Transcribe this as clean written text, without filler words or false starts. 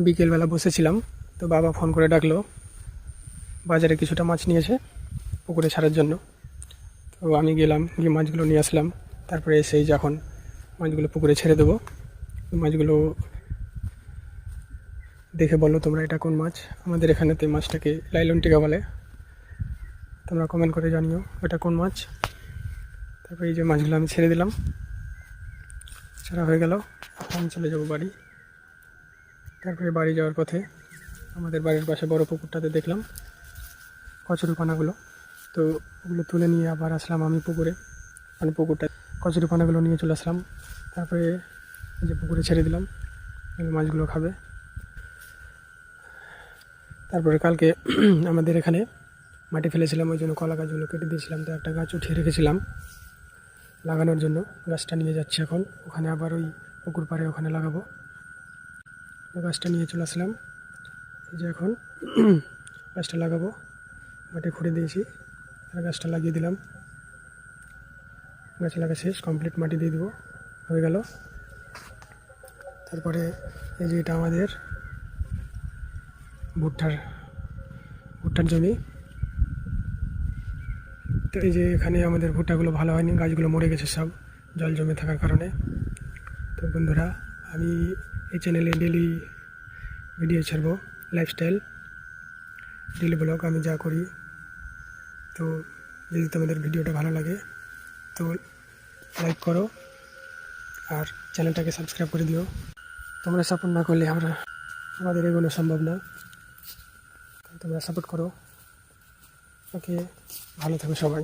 বিকেলবেলা বসেছিলাম, তো বাবা ফোন করে ডাকলো, বাজারে কিছুটা মাছ নিয়েছে পুকুরে ছাড়ার জন্য। তো আমি গেলাম, গিয়ে মাছগুলো নিয়ে আসলাম। তারপরে এসেই যখন মাছগুলো পুকুরে ছেড়ে দেবো, মাছগুলো দেখে বলো তোমরা এটা কোন মাছ। আমাদের এখানেতে মাছটাকে লাইলন টিকা বলে, তোমরা কমেন্ট করে জানিও এটা কোন মাছ। তারপরে এই যে মাছগুলো আমি ছেড়ে দিলাম, ছাড়া হয়ে গেল। আমি চলে যাব বাড়ি। তারপরে বাড়ি যাওয়ার পথে আমাদের বাড়ির পাশে বড় পুকুরটাতে দেখলাম কচুরিপানাগুলো, তো ওগুলো তুলে নিয়ে আবার আসলাম আমি পুকুরে, মানে পুকুরটা কচুরিপানাগুলো নিয়ে চলে আসলাম। তারপরে এই যে পুকুরে ছেড়ে দিলাম, মাছগুলো খাবে। তারপরে কালকে আমাদের এখানে মাটি ফেলেছিলাম, ওই জন্য কলা গাছগুলো কেটে দিয়েছিলাম, তো একটা গাছ উঠিয়ে রেখেছিলাম লাগানোর জন্য। গাছটা নিয়ে যাচ্ছি এখন ওখানে, আবার ওই পুকুর পাড়ে ওখানে লাগাবো। তো গাছটা নিয়ে চলে আসলাম, এই যে এখন গাছটা লাগাবো। মাটি খুঁড়ে দিয়েছি আর গাছটা লাগিয়ে দিলাম। গাছ লাগা শেষ, কমপ্লিট মাটি দিয়ে দেবো, হয়ে গেল। তারপরে এই যে এটা আমাদের ভুট্টার জমি। তো এই যে এখানে আমাদের ভুট্টাগুলো ভালো হয়নি, গাছগুলো মরে গেছে সব জল জমে থাকার কারণে। তো বন্ধুরা, আমি এই চ্যানেলে ডেলি ভিডিও ছাড়বো, লাইফস্টাইল ডেলি ব্লগ আমি যা করি। তো যদি তোমাদের ভিডিওটা ভালো লাগে তো লাইক করো আর চ্যানেলটাকে সাবস্ক্রাইব করে দিও। তোমরা সাপোর্ট না করলে আমাদের এগোনো সম্ভব না, তোমরা সাপোর্ট করো। ওকে, ভালো থাকো সবাই।